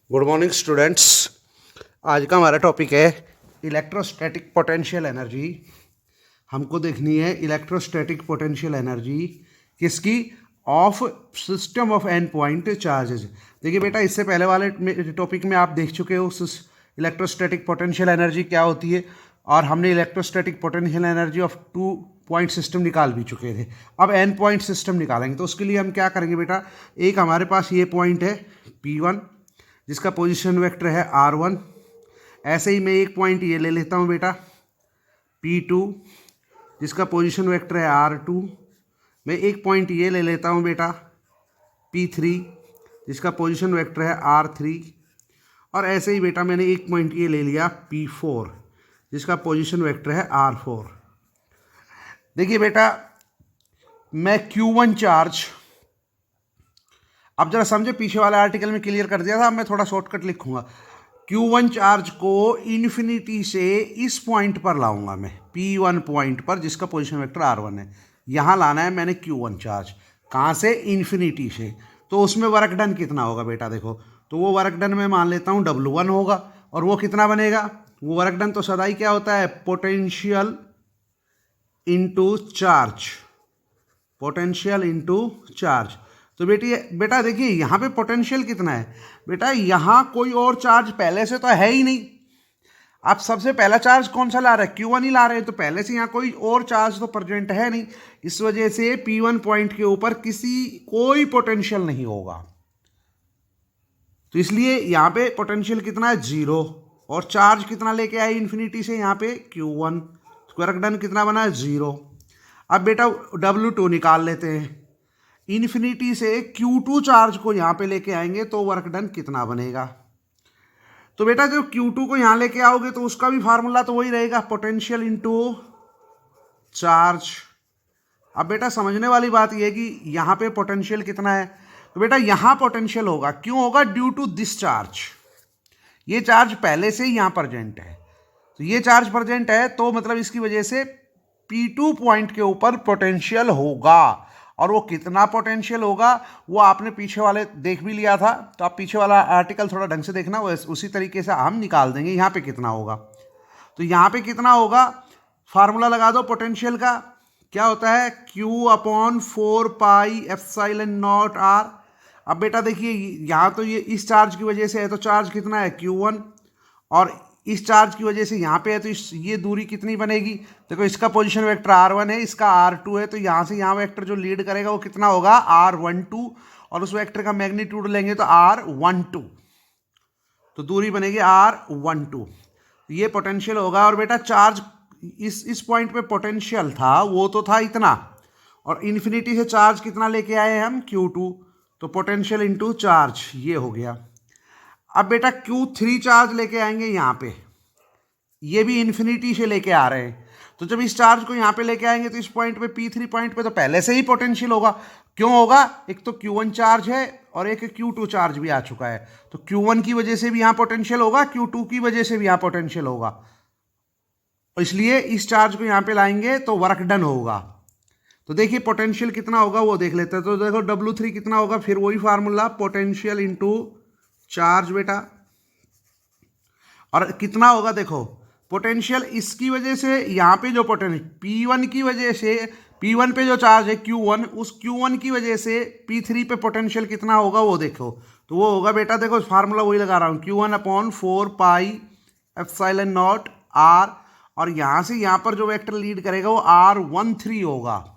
Good morning students. आज का हमारा टॉपिक है इलेक्ट्रोस्टैटिक पोटेंशियल एनर्जी। हमको देखनी है इलेक्ट्रोस्टैटिक पोटेंशियल एनर्जी किसकी, of system of n point charges. देखिए बेटा, इससे पहले वाले टॉपिक में आप देख चुके हो इलेक्ट्रोस्टैटिक पोटेंशियल एनर्जी क्या होती है, और हमने electrostatic potential energy of 2 point system निकाल भी चुके थे। अब एन पॉइंट सिस्टम निकालेंगे, तो उसके लिए हम क्या करेंगे बेटा, एक हमारे पास ये पॉइंट है P1 जिसका पोजीशन वेक्टर है R1। ऐसे ही मैं एक पॉइंट ये ले लेता हूँ बेटा P2 जिसका पोजीशन वेक्टर है R2। मैं एक पॉइंट ये ले लेता हूँ बेटा P3 जिसका पोजीशन वेक्टर है R3। और ऐसे ही बेटा मैंने एक पॉइंट ये ले लिया P4 जिसका पोजीशन वेक्टर है R4। देखिए बेटा, मैं Q1 चार्ज, अब जरा समझे, पीछे वाले आर्टिकल में क्लियर कर दिया था, अब मैं थोड़ा शॉर्टकट लिखूंगा। Q1 चार्ज को इन्फिनिटी से इस पॉइंट पर लाऊंगा मैं, P1 पॉइंट पर जिसका पोजीशन वेक्टर R1 है। यहाँ लाना है मैंने Q1 चार्ज, कहाँ से, इन्फिनिटी से। तो उसमें वर्क डन कितना होगा बेटा, देखो तो वो वर्क डन मैं मान लेता हूँ W1 होगा। और वो कितना बनेगा, वो वर्क डन तो सदा ही क्या होता है, potential into charge, potential into charge. तो बेटा देखिए यहाँ पे पोटेंशियल कितना है बेटा, यहाँ कोई और चार्ज पहले से तो है ही नहीं। आप सबसे पहला चार्ज कौन सा ला रहे हैं, Q1 ही ला रहे हैं, तो पहले से यहाँ कोई और चार्ज तो प्रेजेंट है नहीं। इस वजह से P1 पॉइंट के ऊपर कोई पोटेंशियल नहीं होगा। तो इसलिए यहाँ पे पोटेंशियल कितना है, 0। और चार्ज कितना लेके आए इन्फिनिटी से यहाँ पे Q1, वर्क डन कितना बना है, 0। अब बेटा W2 निकाल लेते हैं। इन्फिनिटी से Q2 चार्ज को यहाँ पे लेके आएंगे तो वर्क डन कितना बनेगा। तो बेटा जब Q2 को यहाँ लेके आओगे तो उसका भी फार्मूला तो वही रहेगा, पोटेंशियल इंटू चार्ज। अब बेटा समझने वाली बात यह है कि यहाँ पे पोटेंशियल कितना है, तो बेटा यहाँ पोटेंशियल होगा, क्यों होगा, ड्यू टू दिस चार्ज। ये चार्ज पहले से ही यहाँ प्रेजेंट है, तो ये चार्ज प्रेजेंट है, तो मतलब इसकी वजह से P2 पॉइंट के ऊपर पोटेंशियल होगा। और वो कितना पोटेंशियल होगा वो आपने पीछे वाले देख भी लिया था, तो आप पीछे वाला आर्टिकल थोड़ा ढंग से देखना, वो उसी तरीके से हम निकाल देंगे। यहाँ पे कितना होगा, तो यहाँ पे कितना होगा, फार्मूला लगा दो पोटेंशियल का, क्या होता है, Q/4πε0r। अब बेटा देखिए यहाँ तो ये इस चार्ज की वजह से है, तो चार्ज कितना है, Q1, और इस चार्ज की वजह से यहाँ पे है, तो ये दूरी कितनी बनेगी, देखो इसका पोजीशन वेक्टर R1 है, इसका R2 है, तो यहाँ से यहाँ वेक्टर जो लीड करेगा वो कितना होगा, R12, और उस वेक्टर का मैग्नीट्यूड लेंगे तो R12, तो दूरी बनेगी R12। ये पोटेंशियल होगा। और बेटा चार्ज इस पॉइंट पे पोटेंशियल था, वो तो था इतना, और इन्फिनिटी से चार्ज कितना लेके आए हम, Q2, तो पोटेंशियल इंटू चार्ज ये हो गया। अब बेटा Q3 चार्ज लेके आएंगे यहाँ पे, ये भी इन्फिनिटी से लेके आ रहे हैं, तो जब इस चार्ज को यहाँ पे लेके आएंगे तो इस पॉइंट पे P3 पॉइंट पे तो पहले से ही पोटेंशियल होगा। क्यों होगा, एक तो Q1 चार्ज है और एक Q2 चार्ज भी आ चुका है, तो Q1 की वजह से भी यहाँ पोटेंशियल होगा, Q2 की वजह से भी यहाँ पोटेंशियल होगा, इसलिए इस चार्ज को यहाँ पे लाएंगे तो वर्क डन होगा। तो देखिए पोटेंशियल कितना होगा वो देख लेते हैं। तो देखो W3 कितना होगा, फिर वही फार्मूला, पोटेंशियल इंटू चार्ज बेटा। और कितना होगा, देखो पोटेंशियल इसकी वजह से यहाँ पे जो पोटेंशियल P1 की वजह से, P1 पे जो चार्ज है Q1, उस Q1 की वजह से P3 पे पोटेंशियल कितना होगा वो देखो, तो वो होगा बेटा, देखो फार्मूला वही लगा रहा हूँ, Q1/4πε0r। और यहाँ से यहाँ पर जो वेक्टर लीड करेगा वो R13 होगा,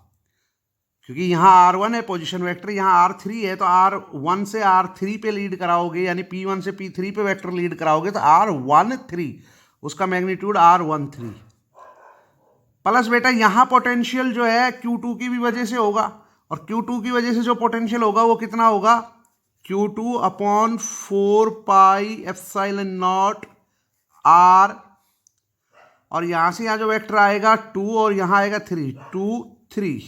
क्योंकि यहाँ R1 है पोजीशन वेक्टर, यहाँ R3 है, तो R1 से R3 पे लीड कराओगे, यानी P1 से P3 पे वेक्टर लीड कराओगे तो R13, उसका मैग्नीट्यूड R13 प्लस बेटा यहाँ पोटेंशियल जो है Q2 की भी वजह से होगा, और Q2 की वजह से जो पोटेंशियल होगा वो कितना होगा, Q2/4πε0r। और यहाँ से यहाँ जो वेक्टर आएगा 2 और यहाँ आएगा 3, 2 3,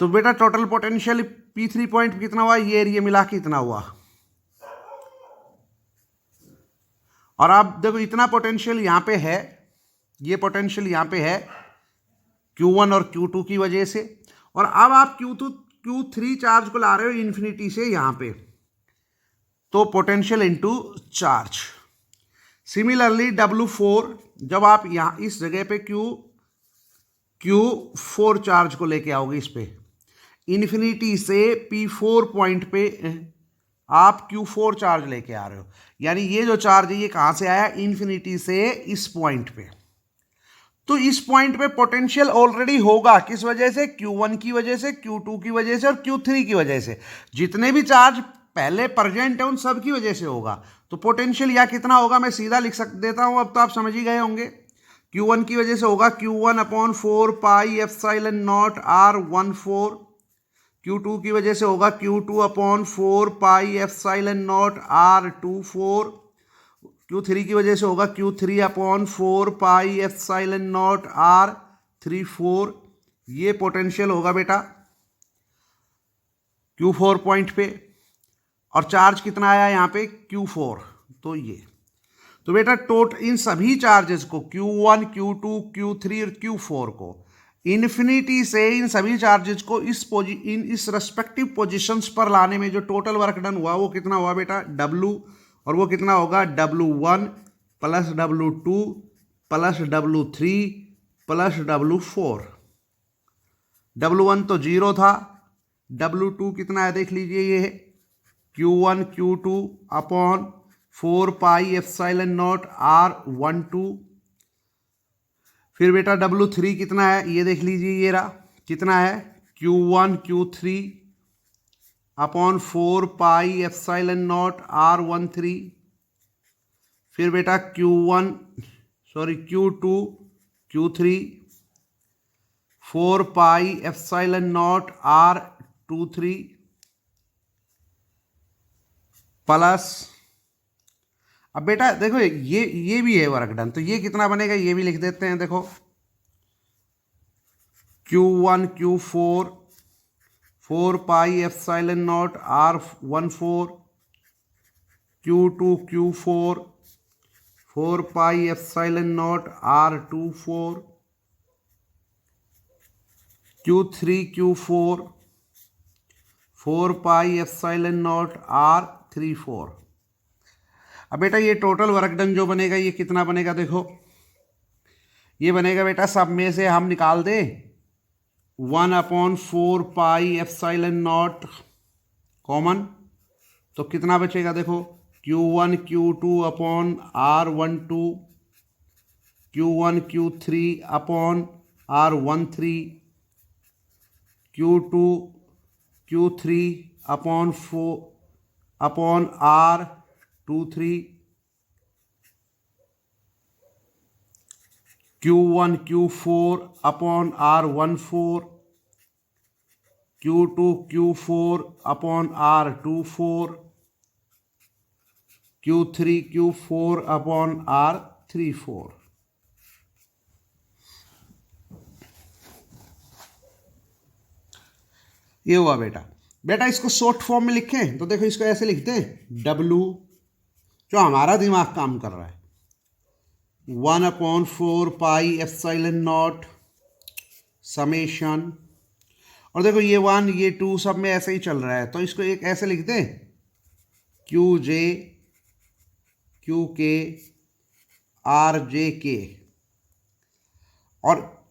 तो बेटा टोटल पोटेंशियल P3 पॉइंट कितना हुआ, ये एरिया मिला के इतना हुआ। और आप देखो इतना पोटेंशियल यहाँ पे है, ये पोटेंशियल यहाँ पे है Q1 और Q2 की वजह से, और अब आप Q3 चार्ज को ला रहे हो इन्फिनिटी से यहाँ पे, तो potential into charge. Similarly W4 जब आप यहाँ इस जगह पे Q4 चार्ज को लेके आओगे, इस पे इन्फिनिटी से P4 पॉइंट पे आप Q4 चार्ज लेके आ रहे हो, यानी ये जो चार्ज है ये कहाँ से आया, इन्फिनिटी से इस पॉइंट पे। तो इस पॉइंट पे पोटेंशियल ऑलरेडी होगा, किस वजह से, Q1 की वजह से, Q2 की वजह से और Q3 की वजह से। जितने भी चार्ज पहले प्रेजेंट है उन सब की वजह से होगा। तो पोटेंशियल या कितना होगा मैं सीधा लिख देता हूं, अब तो आप समझ ही गए होंगे। Q1 की वजह से होगा Q1/4 pi epsilon not R14। Q2 की वजह से होगा Q2/4 pi epsilon not R24। Q3 की वजह से होगा Q3/4 pi epsilon not R34। ये पोटेंशियल होगा बेटा Q4 पॉइंट पे, और चार्ज कितना आया यहाँ पे Q4। तो ये तो बेटा इन सभी चार्जेस को Q1, Q2, Q3 और Q4 को इन्फिनिटी से इन सभी चार्जेस को इस रेस्पेक्टिव पोजीशंस पर लाने में जो टोटल वर्क डन हुआ वो कितना हुआ बेटा W, और वो कितना होगा W1 plus W2 plus W3 plus W4। W1 तो 0 था, W2 कितना है देख लीजिए, ये है Q1 Q2/4 pi epsilon not R12। फिर बेटा W3 कितना है ये देख लीजिए, ये रहा कितना है Q1 Q3/4 pi epsilon not R13। फिर बेटा Q2 Q3/4 pi epsilon not R23 plus, अब बेटा देखो ये भी है वर्क डन, तो ये कितना बनेगा ये भी लिख देते हैं। देखो Q1 Q4 pi epsilon not R14, Q2 Q4 pi epsilon not R24, Q3 Q4 pi epsilon not R34। अब बेटा ये टोटल वर्क डन जो बनेगा ये कितना बनेगा, देखो ये बनेगा बेटा, सब में से हम निकाल दें 1/4 पाई एप्सिलॉन नॉट कॉमन, तो कितना बचेगा देखो Q1 Q2/R12, Q1 Q3/R13, Q2 Q3/4/R23, Q1 Q4/R14, Q2 Q4/R24, Q3 Q4/R34। ये हुआ बेटा। बेटा इसको शॉर्ट फॉर्म में लिखें तो देखो इसको ऐसे लिखते हैं W, जो हमारा दिमाग काम कर रहा है, 1/4 पाई एप्सिलॉन नॉट समेशन, और देखो ये 1 ये 2 सब में ऐसे ही चल रहा है, तो इसको एक ऐसे लिख दें QJ QK RJK, और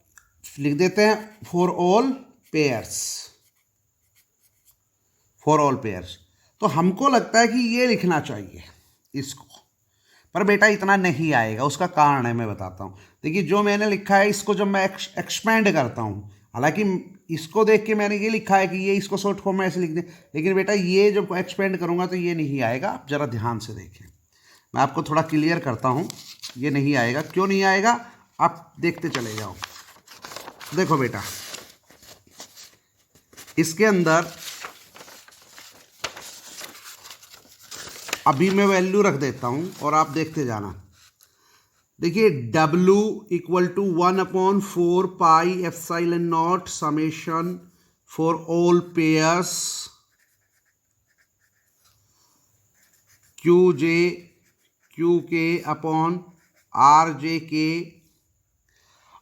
लिख देते हैं फॉर ऑल पेयर्स। तो हमको लगता है कि ये लिखना चाहिए इसको, पर बेटा इतना नहीं आएगा, उसका कारण है मैं बताता हूँ। देखिए जो मैंने लिखा है इसको जब मैं एक्सपेंड करता हूँ, हालांकि इसको देख के मैंने ये लिखा है कि ये इसको शॉर्ट फॉर्म में ऐसे लिख दें, लेकिन बेटा ये जब एक्सपेंड करूँगा तो ये नहीं आएगा। आप ज़रा ध्यान से देखें, मैं आपको थोड़ा क्लियर करता हूँ, ये नहीं आएगा। क्यों नहीं आएगा आप देखते चले जाओ। देखो बेटा इसके अंदर अभी मैं वैल्यू रख देता हूं और आप देखते जाना। देखिए W = 1/4 pi epsilon not summation for all pairs QJ QK upon RJK,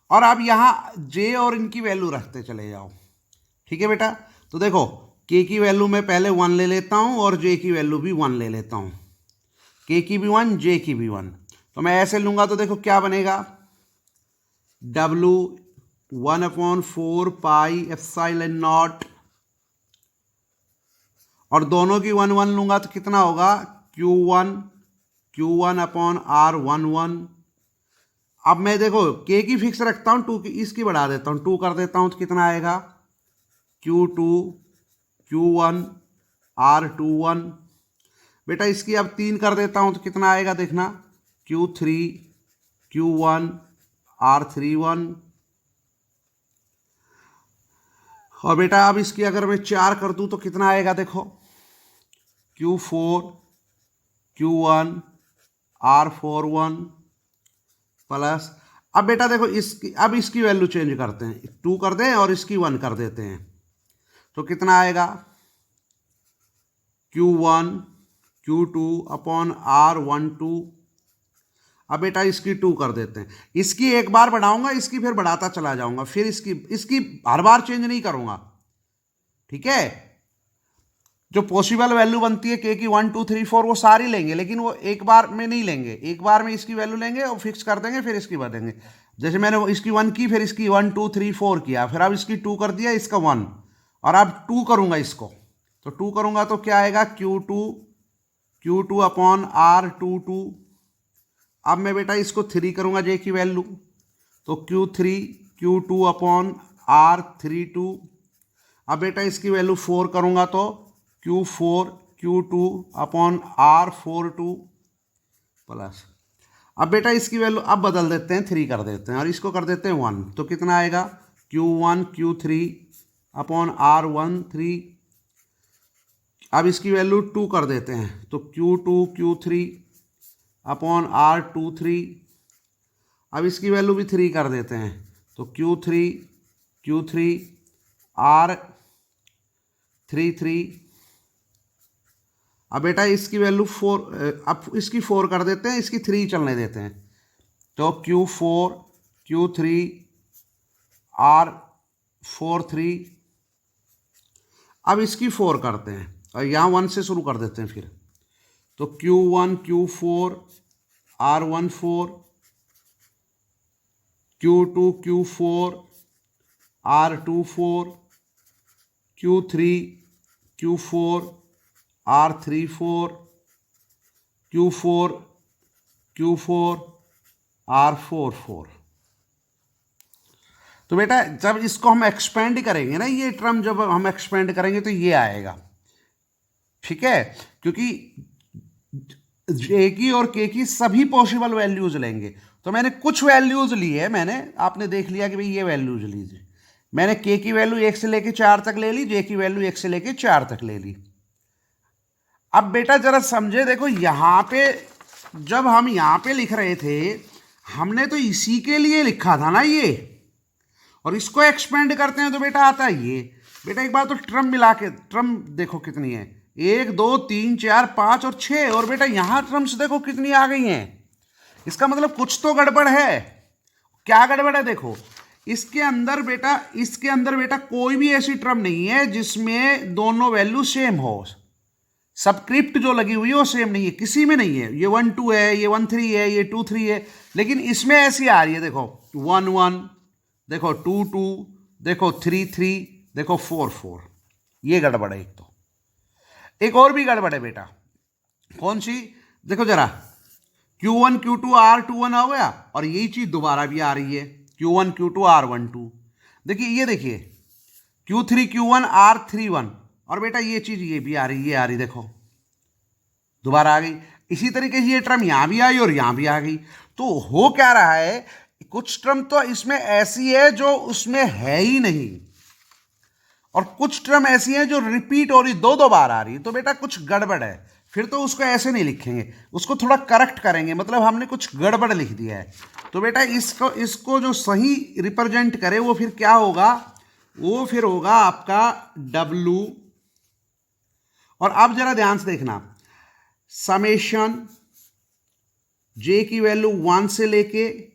और अब यहाँ J और इनकी वैल्यू रखते चले जाओ। ठीक है बेटा, तो देखो के की वैल्यू मैं पहले 1 ले लेता हूँ और जे की वैल्यू भी 1 ले लेता हूँ, के की भी 1, जे की भी 1। तो मैं ऐसे लूँगा तो देखो क्या बनेगा, W1/4πε0, और दोनों की 1 1 लूँगा तो कितना होगा, Q1/R11। अब मैं देखो के की फिक्स रखता हूँ, 2 की इसकी बढ़ा देता हूँ, 2 कर देता हूँ तो कितना आएगा, Q1/R21। बेटा इसकी अब 3 कर देता हूँ तो कितना आएगा देखना, Q1/R31। और बेटा अब इसकी अगर मैं 4 कर दूँ तो कितना आएगा देखो, Q4/Q1/R41 प्लस, अब बेटा देखो इसकी वैल्यू चेंज करते हैं, 2 कर दें और इसकी 1 कर देते हैं तो कितना आएगा, Q1/Q2/R12। अब बेटा इसकी 2 कर देते हैं, इसकी एक बार बढ़ाऊंगा, इसकी फिर बढ़ाता चला जाऊंगा, फिर इसकी हर बार चेंज नहीं करूंगा, ठीक है। जो पॉसिबल वैल्यू बनती है के की 1 2 3 4 वो सारी लेंगे, लेकिन वो एक बार में नहीं लेंगे, एक बार में इसकी वैल्यू लेंगे और फिक्स कर देंगे, फिर इसकी बढ़ेंगे। जैसे मैंने इसकी 1 की, फिर इसकी 1 2 3 4 किया, फिर अब इसकी 2 कर दिया, इसका 1, और अब 2 करूंगा इसको, तो 2 करूंगा तो क्या आएगा, Q2/R22। अब मैं बेटा इसको 3 करूंगा जे की वैल्यू, तो Q2/R32। अब बेटा इसकी वैल्यू 4 करूंगा तो Q4/Q2/R42 प्लस, अब बेटा इसकी वैल्यू अब बदल देते हैं, 3 कर देते हैं और इसको कर देते हैं 1, तो कितना आएगा, Q1/Q3/R13। अब इसकी वैल्यू 2 कर देते हैं तो Q2/Q3/R23। अब इसकी वैल्यू भी 3 कर देते हैं तो Q3/Q3/R33। अब बेटा इसकी वैल्यू 4, अब इसकी 4 कर देते हैं, इसकी 3 चलने देते हैं तो Q4/Q3/R43। अब इसकी 4 करते हैं और यहाँ 1 से शुरू कर देते हैं फिर, तो Q1/Q4/R14, Q2/Q4/R24, Q3/Q4/R34, Q4/Q4/R44। तो बेटा जब इसको हम एक्सपेंड करेंगे ना, ये टर्म जब हम एक्सपेंड करेंगे तो ये आएगा, ठीक है, क्योंकि जे की और के की सभी पॉसिबल वैल्यूज लेंगे। तो मैंने कुछ वैल्यूज ली है, आपने देख लिया कि भाई ये वैल्यूज लीजिए, मैंने के की वैल्यू 1 से लेके 4 तक ले ली, जे की वैल्यू 1 से लेके 4 तक ले ली। अब बेटा जरा समझे, देखो यहां पे जब हम यहां पे लिख रहे थे, हमने तो इसी के लिए लिखा था ना ये, और इसको एक्सपेंड करते हैं तो बेटा आता है ये। बेटा एक बार तो टर्म मिला के, टर्म देखो कितनी है, 1 2 3 4 5 और 6, और बेटा यहां टर्म्स देखो कितनी आ गई हैं। इसका मतलब कुछ तो गड़बड़ है। क्या गड़बड़ है देखो, इसके अंदर बेटा कोई भी ऐसी टर्म नहीं है जिसमें दोनों वैल्यू सेम हो, सबस्क्रिप्ट जो लगी हुई है वो सेम नहीं है, किसी में नहीं है। ये 1 2 है, ये 1 3 है, ये 2 3 है, लेकिन इसमें ऐसी आ रही है, देखो 1 1, देखो 2 2, देखो 3 3, देखो 4 4। ये गड़बड़ है। एक तो एक और भी गड़बड़ है बेटा, कौन सी, देखो जरा, Q1/Q2/R21 हो गया, और यही चीज दोबारा भी आ रही है, Q1/Q2/R12। देखिए ये देखिए Q3/Q1/R31, और बेटा ये चीज ये भी आ रही, ये आ रही, देखो दोबारा आ गई। इसी तरीके से ये टर्म यहां भी आई और यहां भी आ गई। तो हो क्या रहा है, कुछ टर्म तो इसमें ऐसी है जो उसमें है ही नहीं, और कुछ टर्म ऐसी हैं जो रिपीट हो रही, दो बार आ रही। तो बेटा कुछ गड़बड़ है, फिर तो उसको ऐसे नहीं लिखेंगे, उसको थोड़ा करेक्ट करेंगे, मतलब हमने कुछ गड़बड़ लिख दिया है। तो बेटा इसको जो सही रिप्रेजेंट करे वो फिर क्या होगा, वो फिर होगा आपका W। और अब जरा ध्यान से देखना, समेशन J की वैल्यू 1 से लेके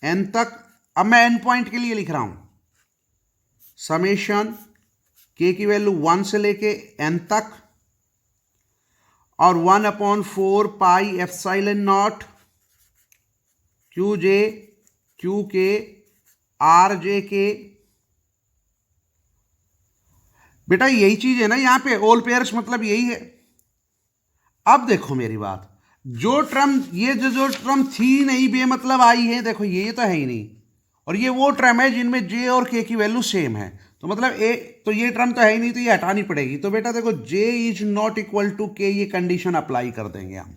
N तक, अब मैं N पॉइंट के लिए लिख रहा हूं, समेशन के की वैल्यू 1 से लेके n तक, और 1/4 पाई एप्सिलॉन नॉट क्यू जे क्यू के आर जे के। बेटा यही चीज है ना यहाँ पे, ऑल पेयर्स मतलब यही है। अब देखो मेरी बात, जो टर्म ये जो टर्म थी नहीं बे मतलब आई है, देखो ये तो है ही नहीं, और ये वो टर्म है जिनमें जे और के की वैल्यू सेम है, तो मतलब ए, तो ये टर्म तो है ही नहीं, तो ये हटानी पड़ेगी। तो बेटा देखो जे इज नॉट इक्वल टू के, ये कंडीशन अप्लाई कर देंगे हम,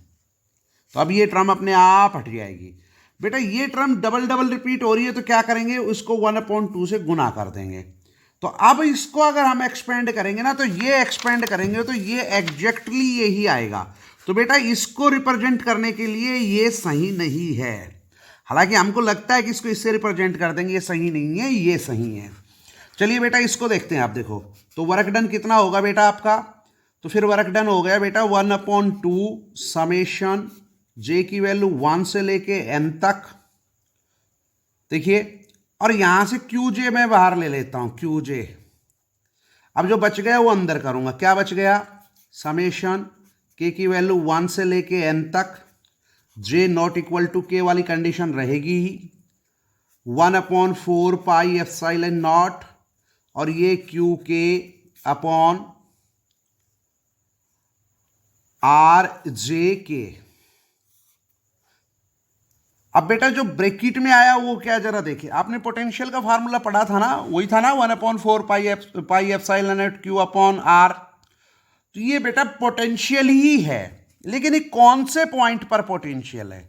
तो अब ये टर्म अपने आप हट जाएगी। बेटा ये टर्म डबल डबल रिपीट हो रही है, तो क्या करेंगे, उसको 1/2 से गुना कर देंगे। तो अब इसको अगर हम एक्सपेंड करेंगे ना, तो ये एक्सपेंड करेंगे तो ये एग्जैक्टली यही आएगा। तो बेटा इसको रिप्रेजेंट करने के लिए ये सही नहीं है, हालांकि हमको लगता है कि इसको इससे रिप्रेजेंट कर देंगे, ये सही नहीं है, ये सही है। चलिए बेटा इसको देखते हैं। आप देखो तो वर्क डन कितना होगा बेटा आपका, तो फिर वर्क डन हो गया बेटा 1/2 समेशन जे की वैल्यू 1 से लेके n तक। देखिए, और यहां से क्यू जे मैं बाहर ले लेता हूं, क्यू जे। अब जो बच गया वो अंदर करूंगा, क्या बच गया, समेशन के की वैल्यू 1 से लेके n तक, जे नॉट इक्वल टू के वाली कंडीशन रहेगी ही, 1/4 पाई एप्सिलॉन नॉट, और ये क्यू के अपॉन आर जे के। अब बेटा जो ब्रैकेट में आया वो क्या, जरा देखिए, आपने पोटेंशियल का फार्मूला पढ़ा था ना, वही था ना 1/4 pi epsilon naught q upon r. तो ये बेटा पोटेंशियल ही है, लेकिन ये कौन से पॉइंट पर पोटेंशियल है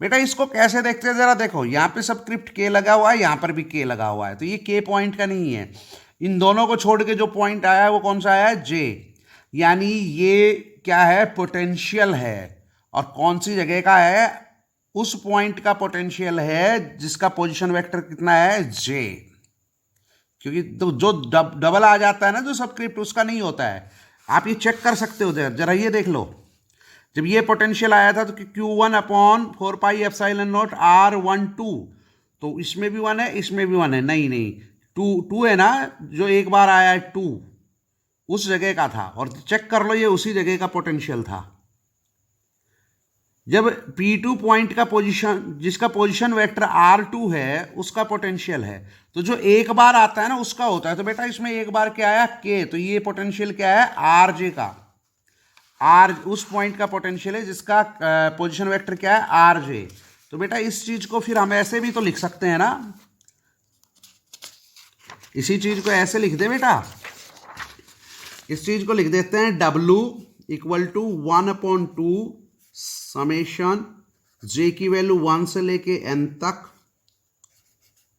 बेटा, इसको कैसे देखते हैं जरा देखो, यहां पे सबस्क्रिप्ट के लगा हुआ है, यहां पर भी के लगा हुआ है, तो ये के पॉइंट का नहीं है। इन दोनों को छोड़ के जो पॉइंट आया है वो कौन सा आया है, जे, यानी ये क्या है, पोटेंशियल है। और कौन सी जगह का है, उस पॉइंट का पोटेंशियल है जिसका पोजीशन वेक्टर कितना है, जे। क्योंकि तो जो डबल आ जाता है ना जो सबस्क्रिप्ट, उसका नहीं होता है। आप ये चेक कर सकते हो, जरा ये देख लो, जब ये पोटेंशियल आया था तो Q1/4 pi epsilon not R12, तो इसमें भी 1 है, इसमें भी 1 है, नहीं नहीं, 2 है ना, जो एक बार आया है 2 उस जगह का था, और चेक कर लो ये उसी जगह का पोटेंशियल था। जब P2 पॉइंट का पोजीशन, जिसका पोजीशन वेक्टर R2 है, उसका पोटेंशियल है, तो जो एक बार आता है ना उसका होता है। तो बेटा इसमें एक बार क्या आया, K, तो ये पोटेंशियल क्या है, RJ का, आर उस पॉइंट का पोटेंशियल है जिसका पोजीशन वेक्टर क्या है, RJ। तो बेटा इस चीज को फिर हम ऐसे भी तो लिख सकते हैं ना, इसी चीज को ऐसे लिख दे बेटा, इस चीज को लिख देते हैं W equal to 1/2 summation j की वैल्यू 1 से लेके n तक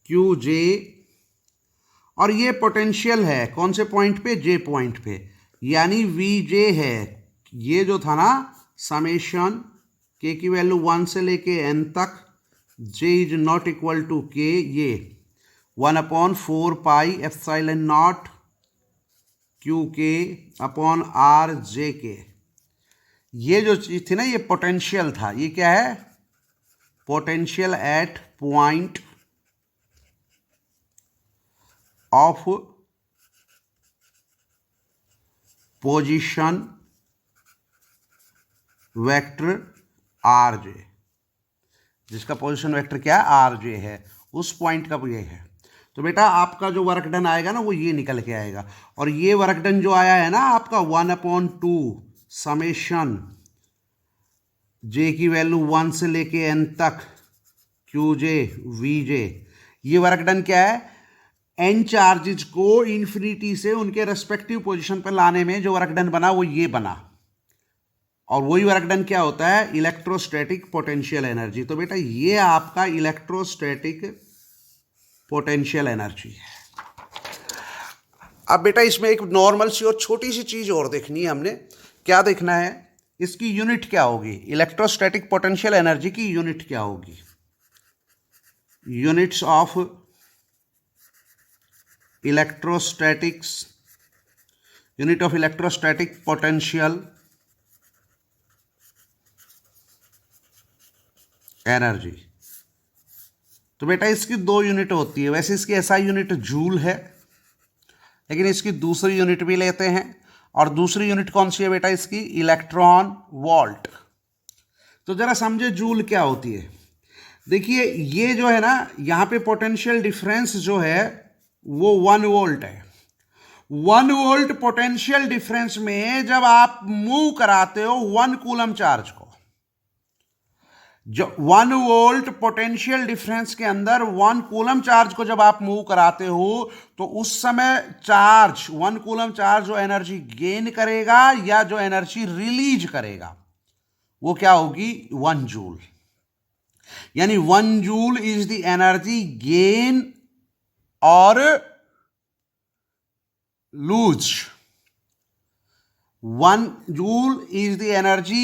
क्यू जे, और ये पोटेंशियल है कौन से पॉइंट पे, जे पॉइंट पे, यानी VJ है। ये जो था ना समेशन के की वैल्यू 1 से लेके n तक, जे इज नॉट इक्वल टू के, ये 1/4 पाई एप्सिलॉन नॉट क्यू के अपॉन आर जे के। ये जो चीज थी ना, ये पोटेंशियल था, ये क्या है, potential at point of position vector R J, जिसका पोजीशन वेक्टर क्या है, आर जे है, उस पॉइंट का ये है। तो बेटा आपका जो वर्क डन आएगा ना वो ये निकल के आएगा, और ये वर्क डन जो आया है ना आपका 1/2 समेशन जे की वैल्यू 1 से लेके n तक क्यू जे वी जे, ये वर्क डन क्या है, n चार्जेज को इन्फिनिटी से उनके रेस्पेक्टिव पोजीशन पर लाने में जो वर्क डन बना वो ये बना। और वही वर्क डन क्या होता है, इलेक्ट्रोस्टैटिक पोटेंशियल एनर्जी। तो बेटा ये आपका इलेक्ट्रोस्टैटिक पोटेंशियल एनर्जी है। अब बेटा इसमें एक नॉर्मल सी और छोटी सी चीज और देखनी है हमने, क्या देखना है, इसकी यूनिट क्या होगी, इलेक्ट्रोस्टैटिक पोटेंशियल एनर्जी की यूनिट क्या होगी, units of electrostatics, unit of electrostatic potential energy. तो बेटा इसकी 2 यूनिट होती है, वैसे इसकी SI यूनिट जूल है, लेकिन इसकी दूसरी यूनिट भी लेते हैं, और दूसरी यूनिट कौन सी है बेटा इसकी? Electron volt. तो जरा समझे जूल क्या होती है। देखिए ये जो है ना, यहाँ पे पोटेंशियल डिफरेंस जो है वो 1 वोल्ट है। 1 वोल्ट पोटेंशियल डिफरेंस में जब आप मूव कराते हो 1 कूलम चार्ज को, जो 1 वोल्ट पोटेंशियल डिफरेंस के अंदर 1 कूलम चार्ज को जब आप मूव कराते हो, तो उस समय चार्ज 1 कूलम चार्ज जो एनर्जी गेन करेगा या जो एनर्जी रिलीज करेगा वो क्या होगी? 1 जूल। यानी 1 joule is the energy gain और loose. 1 joule is the energy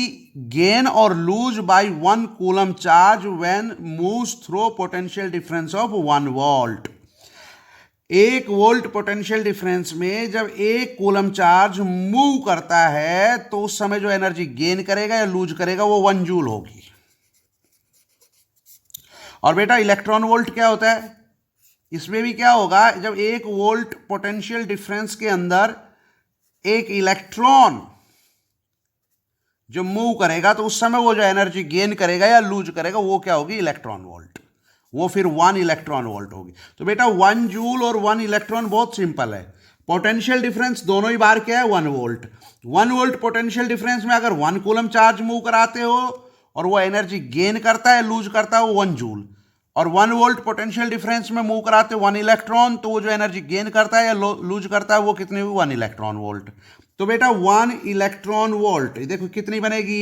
gain or lose by 1 coulomb charge when moves through potential difference of 1 volt। 1 volt potential difference में जब 1 कूलम चार्ज मूव करता है तो उस समय जो एनर्जी गेन करेगा या लूज करेगा वो 1 जूल होगी। और बेटा इलेक्ट्रॉन वोल्ट क्या होता है? इसमें भी क्या होगा, जब 1 वोल्ट पोटेंशियल डिफरेंस के अंदर एक इलेक्ट्रॉन जो मूव करेगा तो उस समय वो जो एनर्जी गेन करेगा या लूज करेगा वो क्या होगी? Electron volt. वो फिर 1 इलेक्ट्रॉन वोल्ट होगी। तो बेटा 1 जूल और 1 इलेक्ट्रॉन बहुत सिंपल है। पोटेंशियल डिफरेंस दोनों ही बार क्या है? 1 वोल्ट। 1 वोल्ट पोटेंशियल डिफरेंस में अगर 1 कूलम चार्ज मूव कराते हो और वो एनर्जी गेन करता है लूज करता है वो 1 जूल, और 1 वोल्ट पोटेंशियल डिफरेंस में मूव कराते हो 1 इलेक्ट्रॉन तो वो जो एनर्जी गेन करता है या लूज करता है वो कितनी हुई? 1 इलेक्ट्रॉन वोल्ट। तो बेटा 1 इलेक्ट्रॉन वोल्ट देखो कितनी बनेगी?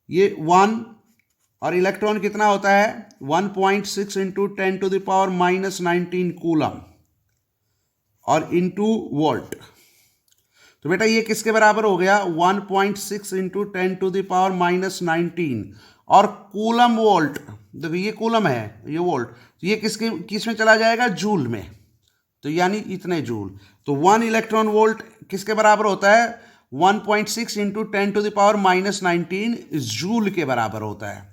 ये 1, और इलेक्ट्रॉन कितना होता है? 1.6 into 10 to the power minus 19 coulomb और इंटू वोल्ट। तो बेटा ये किसके बराबर हो गया? 1.6 into 10 to the power minus 19, और कूलम वोल्ट देखो ये कूलम है ये वोल्ट, तो ये किस में चला जाएगा? जूल में। तो यानी इतने जूल। तो 1 इलेक्ट्रॉन वोल्ट किसके बराबर होता है? 1.6 into 10 to the power minus 19 joule के बराबर होता है।